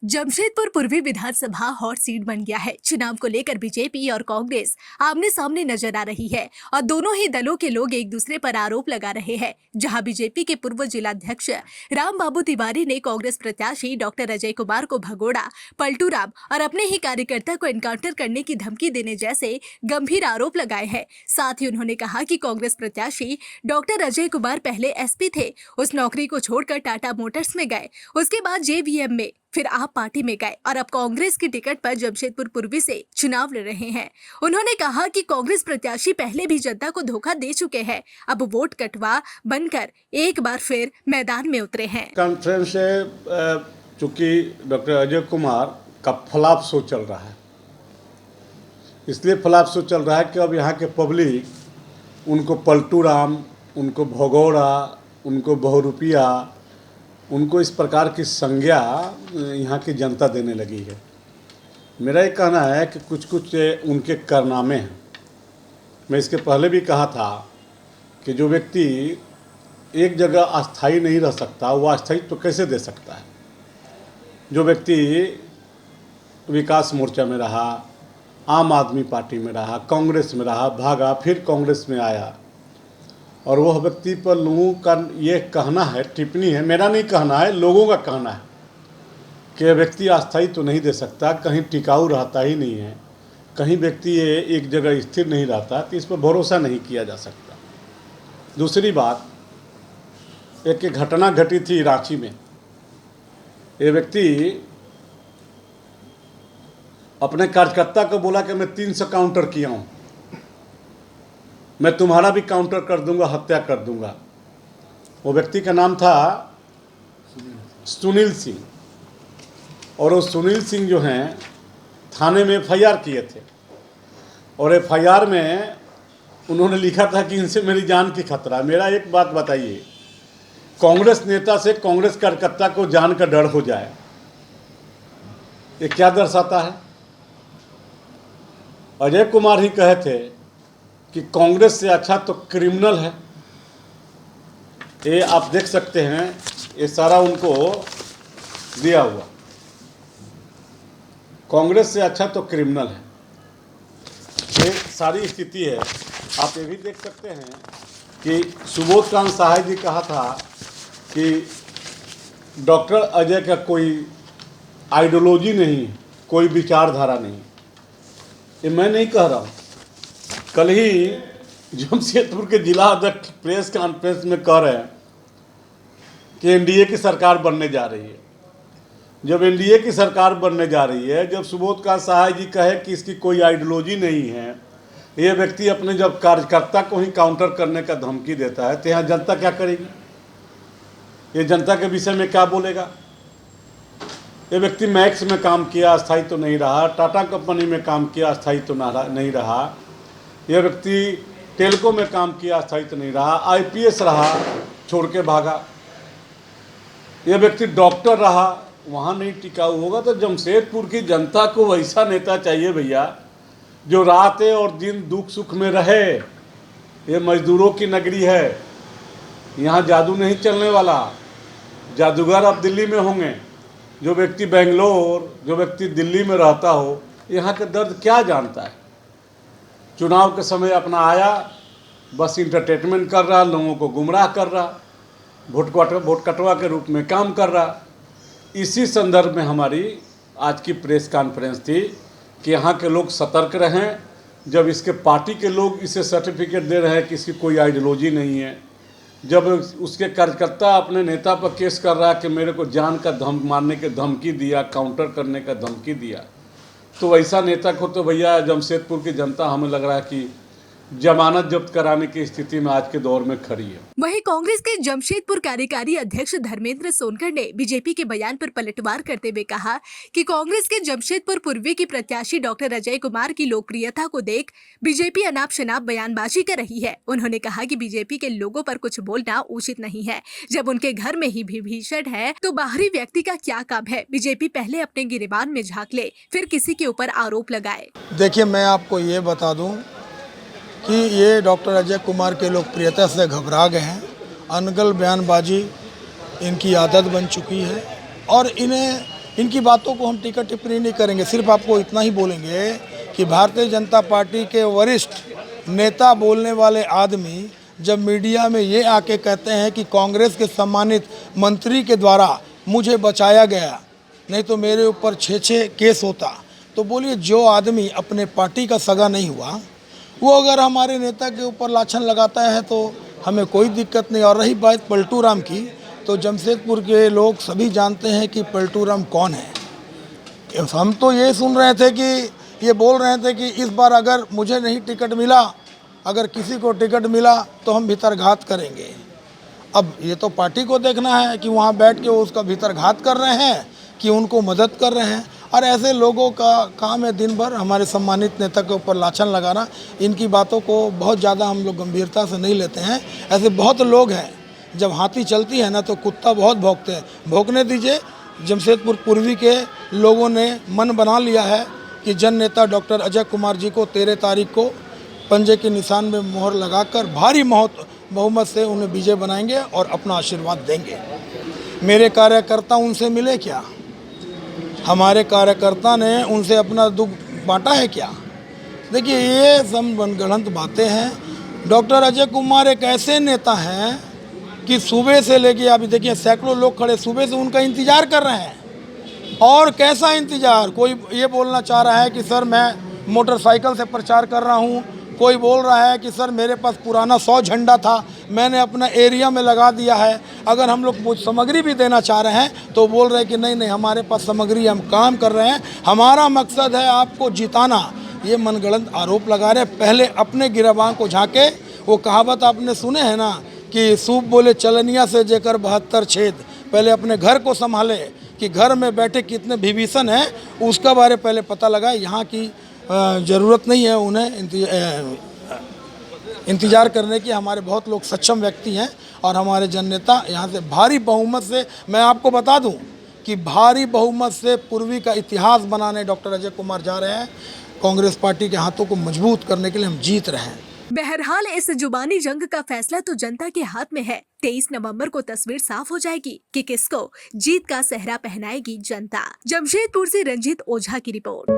जमशेदपुर पूर्वी विधानसभा hot seat बन गया है। चुनाव को लेकर बीजेपी और कांग्रेस आमने सामने नजर आ रही है और दोनों ही दलों के लोग एक दूसरे पर आरोप लगा रहे हैं। जहां बीजेपी के पूर्व जिलाध्यक्ष राम बाबू तिवारी ने कांग्रेस प्रत्याशी डॉक्टर अजय कुमार को भगोड़ा, पलटू राम और अपने ही कार्यकर्ता को एनकाउंटर करने की धमकी देने जैसे गंभीर आरोप लगाए हैं। साथ ही उन्होंने कहा कि कांग्रेस प्रत्याशी डॉक्टर अजय कुमार पहले एसपी थे, उस नौकरी को छोड़कर टाटा मोटर्स में गए, उसके बाद जेवीएम में, फिर आप पार्टी में गए और अब कांग्रेस की टिकट पर जमशेदपुर पूर्वी से चुनाव लड़ रहे हैं। उन्होंने कहा कि कांग्रेस प्रत्याशी पहले भी जनता को धोखा दे चुके हैं, अब वोट कटवा बनकर एक बार फिर मैदान में उतरे हैं। कॉन्फ्रेंस से चूंकि डॉक्टर अजय कुमार का फ्लॉप शो चल रहा है, इसलिए फ्लॉप शो चल रहा है कि अब यहाँ के पब्लिक उनको पलटू राम, उनको भगोड़ा, उनको बहुरूपिया, उनको इस प्रकार की संज्ञा यहाँ की जनता देने लगी है। मेरा ये कहना है कि कुछ कुछ उनके कारनामे हैं। मैं इसके पहले भी कहा था कि जो व्यक्ति एक जगह अस्थायी नहीं रह सकता, वो अस्थायित्व तो कैसे दे सकता है। जो व्यक्ति विकास मोर्चा में रहा, आम आदमी पार्टी में रहा, कांग्रेस में रहा, भागा, फिर कांग्रेस में आया, और वह व्यक्ति पर लोगों का ये कहना है, टिप्पणी है, मेरा नहीं कहना है, लोगों का कहना है कि यह व्यक्ति अस्थायी तो नहीं दे सकता, कहीं टिकाऊ रहता ही नहीं है, कहीं व्यक्ति ये एक जगह स्थिर नहीं रहता, तो इस पर भरोसा नहीं किया जा सकता। दूसरी बात, एक घटना घटी थी रांची में। ये व्यक्ति अपने कार्यकर्ता को बोला कि मैं 300 काउंटर किया हूँ, मैं तुम्हारा भी काउंटर कर दूंगा, हत्या कर दूंगा। वो व्यक्ति का नाम था सुनील सिंह, और वो सुनील सिंह जो हैं थाने में एफआईआर किए थे, और एफआईआर में उन्होंने लिखा था कि इनसे मेरी जान की खतरा है। मेरा एक बात बताइए, कांग्रेस नेता से कांग्रेस कार्यकर्ता को जान का डर हो जाए, ये क्या दर्शाता है? अजय कुमार ही कहे थे कि कांग्रेस से अच्छा तो क्रिमिनल है। ये आप देख सकते हैं, ये सारा उनको दिया हुआ, कांग्रेस से अच्छा तो क्रिमिनल है, ये सारी स्थिति है। आप ये भी देख सकते हैं कि सुबोध कांत सहाय जी कहा था कि डॉक्टर अजय का कोई आइडियोलॉजी नहीं, कोई विचारधारा नहीं। ये मैं नहीं कह रहा हूँ। कल ही जमशेदपुर के जिला अध्यक्ष प्रेस कॉन्फ्रेंस में कह रहे हैं कि एनडीए की सरकार बनने जा रही है। जब एनडीए की सरकार बनने जा रही है, जब सुबोध कांत सहाय जी कहे कि इसकी कोई आइडियोलॉजी नहीं है, ये व्यक्ति अपने जब कार्यकर्ता को ही काउंटर करने का धमकी देता है, तो यहाँ जनता क्या करेगी? ये जनता के विषय में क्या बोलेगा? ये व्यक्ति मैक्स में काम किया, अस्थायी तो नहीं रहा, टाटा कंपनी में काम किया, अस्थायी तो नहीं रहा, यह व्यक्ति टेलको में काम किया, अस्थायी तो नहीं रहा, आईपीएस रहा, छोड़ के भागा, यह व्यक्ति डॉक्टर रहा, वहाँ नहीं टिकाऊ होगा। तो जमशेदपुर की जनता को वैसा नेता चाहिए भैया, जो रातें और दिन दुख सुख में रहे। ये मजदूरों की नगरी है, यहाँ जादू नहीं चलने वाला। जादूगर अब दिल्ली में होंगे। जो व्यक्ति बेंगलोर, जो व्यक्ति दिल्ली में रहता हो, यहाँ का दर्द क्या जानता है? चुनाव के समय अपना आया, बस इंटरटेनमेंट कर रहा, लोगों को गुमराह कर रहा, वोट कटवा के रूप में काम कर रहा। इसी संदर्भ में हमारी आज की प्रेस कॉन्फ्रेंस थी कि यहाँ के लोग सतर्क रहें। जब इसके पार्टी के लोग इसे सर्टिफिकेट दे रहे हैं कि इसकी कोई आइडियोलॉजी नहीं है, जब उसके कार्यकर्ता अपने नेता पर केस कर रहा है कि मेरे को जान का मारने की धमकी दिया, काउंटर करने का धमकी दिया, तो वैसा नेता को तो भैया जमशेदपुर की जनता, हमें लग रहा है कि जमानत जब्त कराने की स्थिति में आज के दौर में खड़ी है। वहीं कांग्रेस के जमशेदपुर कार्यकारी अध्यक्ष धर्मेंद्र सोनकर ने बीजेपी के बयान पर पलटवार करते हुए कहा कि कांग्रेस के जमशेदपुर पूर्वी की प्रत्याशी डॉक्टर अजय कुमार की लोकप्रियता को देख बीजेपी अनाप शनाप बयानबाजी कर रही है। उन्होंने कहा कि बीजेपी के लोगों पर कुछ बोलना उचित नहीं है। जब उनके घर में ही विभीषण है तो बाहरी व्यक्ति का क्या काम है? बीजेपी पहले अपने गिरेबान में झांक ले, फिर किसी के ऊपर आरोप लगाए। देखिए, मैं आपको ये बता दूं कि ये डॉक्टर अजय कुमार के लोकप्रियता से घबरा गए हैं। अनगल बयानबाजी इनकी आदत बन चुकी है और इन्हें इनकी बातों को हम टीका टिप्पणी नहीं करेंगे। सिर्फ आपको इतना ही बोलेंगे कि भारतीय जनता पार्टी के वरिष्ठ नेता बोलने वाले आदमी जब मीडिया में ये आके कहते हैं कि कांग्रेस के सम्मानित मंत्री के द्वारा मुझे बचाया गया, नहीं तो मेरे ऊपर 6 केस होता, तो बोलिए जो आदमी अपने पार्टी का सगा नहीं हुआ वो अगर हमारे नेता के ऊपर लाछन लगाता है तो हमें कोई दिक्कत नहीं। और रही बात पलटू राम की, तो जमशेदपुर के लोग सभी जानते हैं कि पलटू राम कौन है। हम तो ये सुन रहे थे कि ये बोल रहे थे कि इस बार अगर मुझे नहीं टिकट मिला, अगर किसी को टिकट मिला तो हम भीतरघात करेंगे। अब ये तो पार्टी को देखना है कि वहाँ बैठ के वो उसका भीतरघात कर रहे हैं कि उनको मदद कर रहे हैं। और ऐसे लोगों का काम है दिन भर हमारे सम्मानित नेता के ऊपर लाछन लगाना। इनकी बातों को बहुत ज़्यादा हम लोग गंभीरता से नहीं लेते हैं। ऐसे बहुत लोग हैं, जब हाथी चलती है ना तो कुत्ता बहुत भौंकते हैं, भौंकने दीजिए। जमशेदपुर पूर्वी के लोगों ने मन बना लिया है कि जन नेता डॉक्टर अजय कुमार जी को 13 तारीख को पंजे के निशान में मोहर लगाकर भारी बहुमत से उन्हें विजय बनाएंगे और अपना आशीर्वाद देंगे। मेरे कार्यकर्ता उनसे मिले क्या? हमारे कार्यकर्ता ने उनसे अपना दुख बांटा है क्या? देखिए ये सब मनगढ़ंत बातें हैं। डॉक्टर अजय कुमार एक ऐसे नेता हैं कि सुबह से लेके अभी देखिए सैकड़ों लोग खड़े सुबह से उनका इंतज़ार कर रहे हैं। और कैसा इंतज़ार? कोई ये बोलना चाह रहा है कि सर मैं मोटरसाइकिल से प्रचार कर रहा हूँ, कोई बोल रहा है कि सर मेरे पास पुराना 100 झंडा था, मैंने अपना एरिया में लगा दिया है, अगर हम लोग कुछ सामग्री भी देना चाह रहे हैं तो बोल रहे हैं कि नहीं हमारे पास सामग्री, हम काम कर रहे हैं, हमारा मकसद है आपको जिताना। ये मनगढ़ंत आरोप लगा रहे हैं। पहले अपने गिरबान को झाँके। वो कहावत आपने सुने हैं ना कि सूप बोले चलनिया से जेकर 72 छेद। पहले अपने घर को संभाले कि घर में बैठे कितने विभीषण हैं, उसका बारे पहले पता लगाए। यहाँ की ज़रूरत नहीं है उन्हें इंतज़ार करने की। हमारे बहुत लोग सक्षम व्यक्ति हैं और हमारे जन नेता यहाँ से भारी बहुमत से, मैं आपको बता दूं कि भारी बहुमत से पूर्वी का इतिहास बनाने डॉक्टर अजय कुमार जा रहे हैं। कांग्रेस पार्टी के हाथों को मजबूत करने के लिए हम जीत रहे हैं। बहरहाल इस जुबानी जंग का फैसला तो जनता के हाथ में है। 23 नवंबर को तस्वीर साफ हो जाएगी कि किसको जीत का सेहरा पहनाएगी जनता। जमशेदपुर से रंजीत ओझा की रिपोर्ट।